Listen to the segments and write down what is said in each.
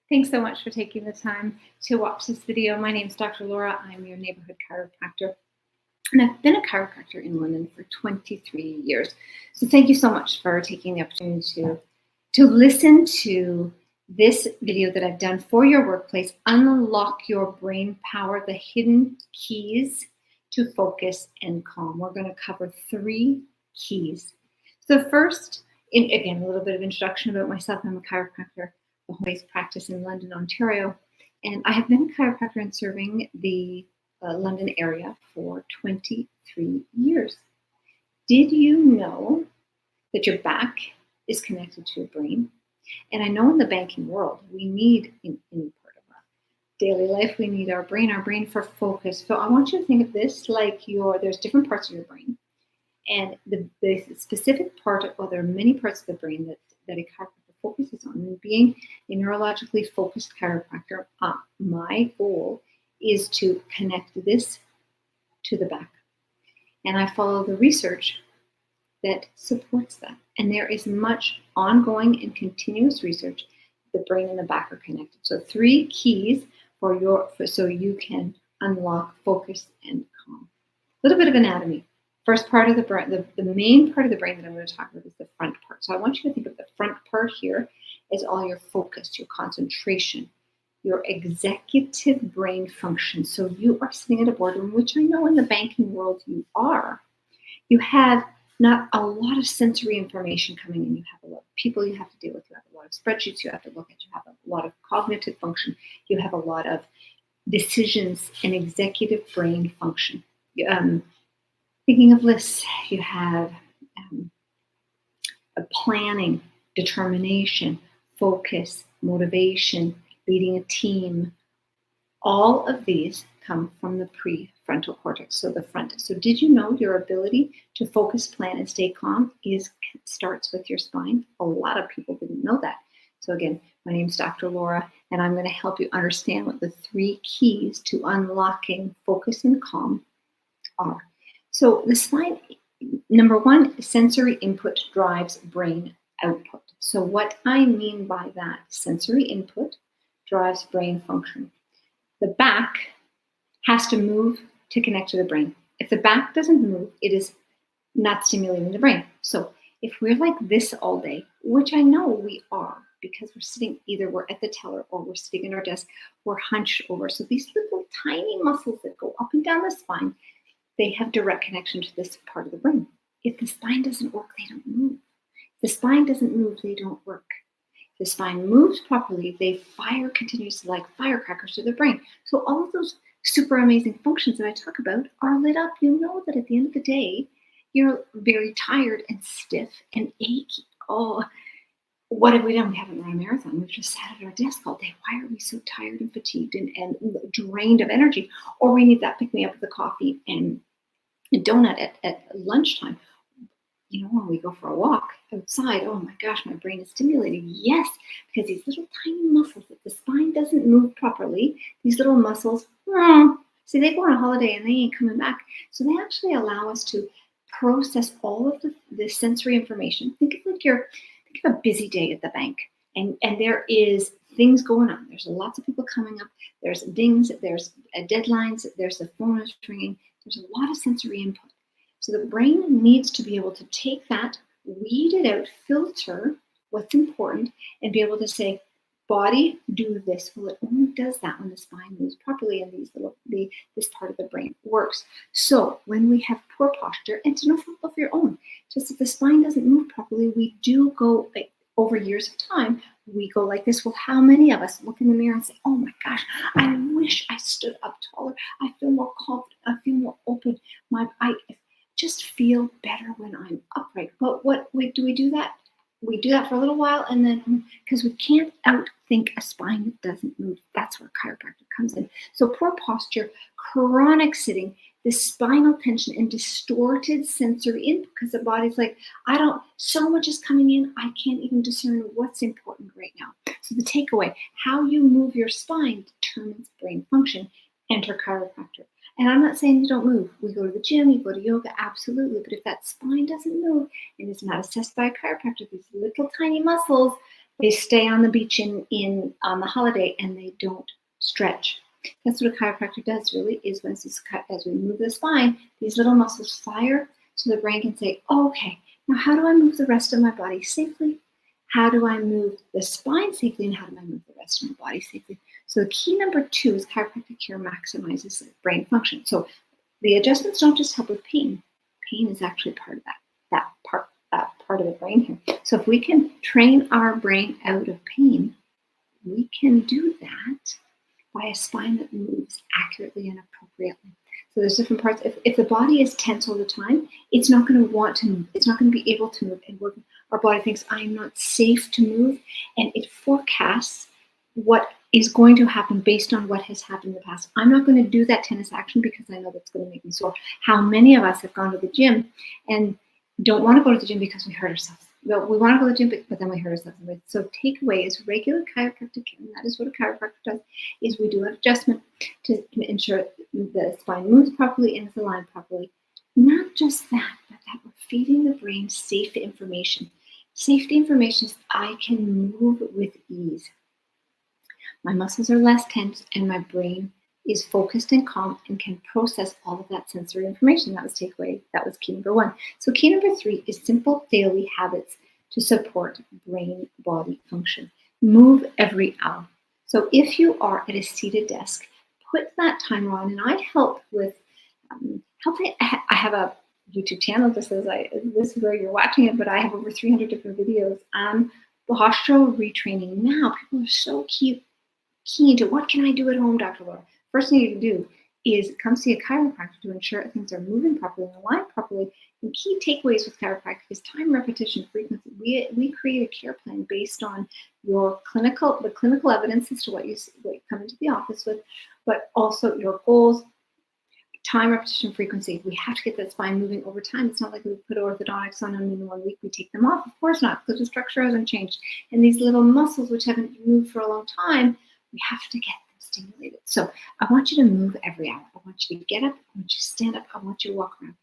Thanks so much for taking the time to watch this video. My name is Dr. Laura. I'm your neighborhood chiropractor. And I've been a chiropractor in London for 23 years. So thank you so much for taking the opportunity to listen to this video that I've done for your workplace. Unlock your brain power, the hidden keys to focus and calm. We're going to cover 3 keys. So first, again, a little bit of introduction about myself. I'm a chiropractor, a home-based practice in London, Ontario. And I have been a chiropractor and serving the London area for 23 years. Did you know that your back is connected to your brain? And I know in the banking world, we need, in part of our daily life, we need our brain for focus. So I want you to think of this like there's different parts of your brain. And the specific part, there are many parts of the brain that a chiropractor focuses on. And being a neurologically focused chiropractor, my goal is to connect this to the back. And I follow the research that supports that. And there is much ongoing and continuous research. The brain and the back are connected. So 3 keys so you can unlock focus and calm. A little bit of anatomy. First part of the brain, the main part of the brain that I'm going to talk about is the front part. So I want you to think of the front part here as all your focus, your concentration, your executive brain function. So you are sitting at a boardroom, which I know in the banking world you are. You have not a lot of sensory information coming in. You have a lot of people you have to deal with. You have a lot of spreadsheets you have to look at. You have a lot of cognitive function. You have a lot of decisions and executive brain function. Thinking of lists, you have a planning, determination, focus, motivation, leading a team. All of these come from the prefrontal cortex, so the front. So did you know your ability to focus, plan, and stay calm starts with your spine? A lot of people didn't know that. So again, my name is Dr. Laura, and I'm going to help you understand what the 3 keys to unlocking focus and calm are. So the spine, number 1, sensory input drives brain output. So what I mean by that, sensory input drives brain function. The back has to move to connect to the brain. If the back doesn't move, it is not stimulating the brain. So if we're like this all day, which I know we are, because we're at the teller or we're sitting at our desk, we're hunched over. So these little tiny muscles that go up and down the spine, they have direct connection to this part of the brain. If the spine doesn't work, they don't move. If the spine doesn't move, they don't work. If the spine moves properly, they fire continuously like firecrackers to the brain. So all of those super amazing functions that I talk about are lit up. You know that at the end of the day, you're very tired and stiff and achy. Oh, what have we done? We haven't run a marathon. We've just sat at our desk all day. Why are we so tired and fatigued and drained of energy? Or we need that pick-me-up with the coffee and a donut at lunchtime. You know, when we go for a walk outside, oh my gosh, my brain is stimulated. Yes, because these little tiny muscles, if the spine doesn't move properly, these little muscles, see, they go on a holiday and they ain't coming back. So they actually allow us to process all of the sensory information. Think of a busy day at the bank, and there is things going on. There's lots of people coming up. There's dings, there's deadlines, there's the phone is ringing. There's a lot of sensory input. So the brain needs to be able to take that, weed it out, filter what's important, and be able to say, body, do this. Well, it only does that when the spine moves properly and this part of the brain works. So when we have poor posture, and it's no fault of your own, just if the spine doesn't move properly, we do go, over years of time, we go like this. Well, how many of us look in the mirror and say, oh my gosh, I wish I stood up taller. I feel more confident. I feel more open. I just feel better when I'm upright. But do we do that? We do that for a little while, and then because we can't outthink a spine that doesn't move. That's where chiropractic comes in. So poor posture, chronic sitting, the spinal tension, and distorted sensory input, because the body's like, so much is coming in, I can't even discern what's important right now. So the takeaway, how you move your spine determines brain function. Enter chiropractor. And I'm not saying you don't move. We go to the gym, you go to yoga, absolutely. But if that spine doesn't move and is not assessed by a chiropractor, these little tiny muscles They stay on the beach on the holiday and they don't stretch. That's what a chiropractor does, really, is as we move the spine, these little muscles fire so the brain can say, oh, okay, now how do I move the rest of my body safely? How do I move the spine safely? And how do I move the rest of my body safely? So the key number 2 is chiropractic care maximizes brain function. So the adjustments don't just help with pain. Pain is actually part of that part of the brain here. So if we can train our brain out of pain, we can do that by a spine that moves accurately and appropriately. So there's different parts. If the body is tense all the time, it's not going to want to move. It's not going to be able to move. And our body thinks, I'm not safe to move. And it forecasts what is going to happen based on what has happened in the past. I'm not going to do that tennis action because I know that's going to make me sore. How many of us have gone to the gym and don't want to go to the gym because we hurt ourselves? Well, we want to go to the gym, but then we hurt ourselves. So takeaway is regular chiropractic care, and that is what a chiropractor does, is we do an adjustment to ensure the spine moves properly and is aligned properly. Not just that, but that we're feeding the brain safe information. Safety information is I can move with ease. My muscles are less tense and my brain is focused and calm and can process all of that sensory information. That was takeaway. That was key number 1. So key number 3 is simple daily habits to support brain-body function. Move every hour. So if you are at a seated desk, put that timer on. And I help with I have a YouTube channel. This is where you're watching it, but I have over 300 different videos on postural retraining. Now people are so keen to, what can I do at home, Dr. Laura? First thing you can do is come see a chiropractor to ensure things are moving properly and aligned properly. And key takeaways with chiropractic is time, repetition, frequency. We create a care plan based on the clinical evidence as to what you come into the office with, but also your goals, time, repetition, frequency. We have to get that spine moving over time. It's not like we put orthodontics on them in 1 week, we take them off. Of course not, because the structure hasn't changed. And these little muscles, which haven't moved for a long time, we have to get them stimulated. So I want you to move every hour. I want you to get up. I want you to stand up. I want you to walk around.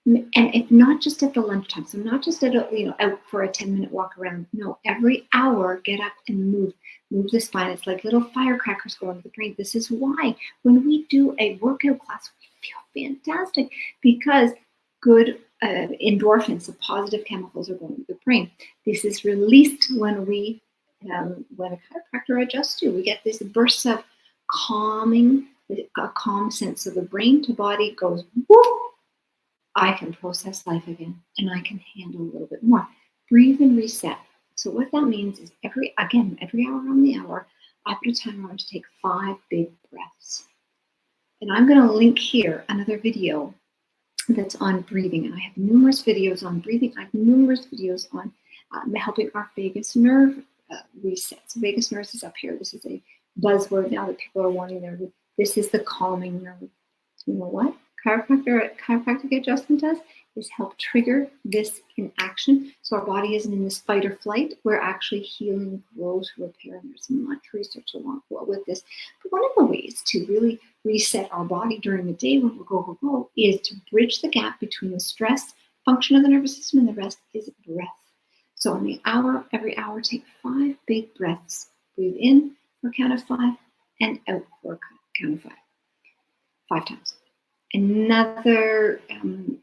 And it's not just at the lunchtime. So not just at out for a 10-minute walk around. No, every hour, get up and move. Move the spine. It's like little firecrackers going to the brain. This is why when we do a workout class, we feel fantastic because good endorphins, the positive chemicals, are going to the brain. This is released when a chiropractor adjusts you. We get these bursts of calming, a calm sense. So the brain to body goes, whoop, I can process life again, and I can handle a little bit more. Breathe and reset. So what that means is every hour on the hour, I put a timer on to take 5 big breaths. And I'm going to link here another video that's on breathing. And I have numerous videos on breathing. I have numerous videos on helping our vagus nerve reset. So vagus nerve is up here. This is a buzzword now that people are wanting there. This is the calming nerve. You know what chiropractic adjustment does is help trigger this in action. So our body isn't in this fight or flight. We're actually healing, grows, repair. And there's much research along with this. But one of the ways to really reset our body during the day when we go is to bridge the gap between the stress function of the nervous system and the rest is breath. So on the hour, every hour, take 5 big breaths. Breathe in for a count of 5 and out for a count of 5. 5 times. Another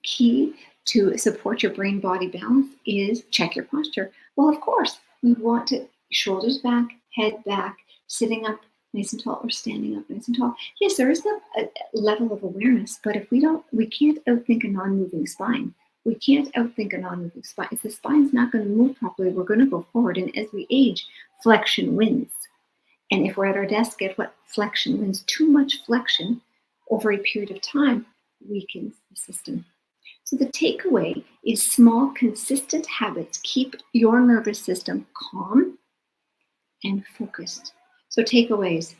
key to support your brain-body balance is check your posture. Well, of course, we want to shoulders back, head back, sitting up nice and tall or standing up nice and tall. Yes, there is a level of awareness, but if we can't outthink a non-moving spine. We can't outthink a non-moving spine. If the spine's not going to move properly, we're going to go forward. And as we age, flexion wins. And if we're at our desk, get what? Flexion wins. Too much flexion over a period of time weakens the system. So the takeaway is small, consistent habits keep your nervous system calm and focused. So takeaways,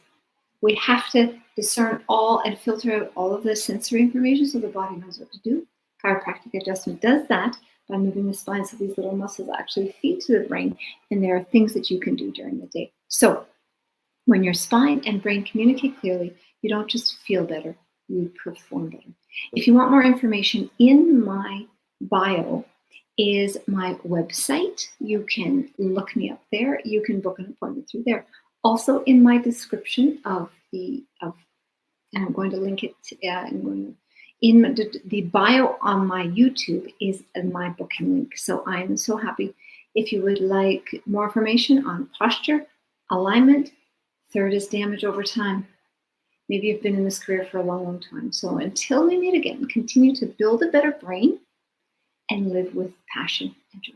we have to discern all and filter out all of the sensory information so the body knows what to do. Chiropractic adjustment does that by moving the spine so these little muscles actually feed to the brain, and there are things that you can do during the day. So when your spine and brain communicate clearly, you don't just feel better, you perform better. If you want more information, in my bio, is my website. You can look me up there. You can book an appointment through there. Also, in my description and I'm going to link it. In the bio on my YouTube is my booking link. So I'm so happy. If you would like more information on posture, alignment, third is damage over time. Maybe you've been in this career for a long, long time. So until we meet again, continue to build a better brain and live with passion and joy.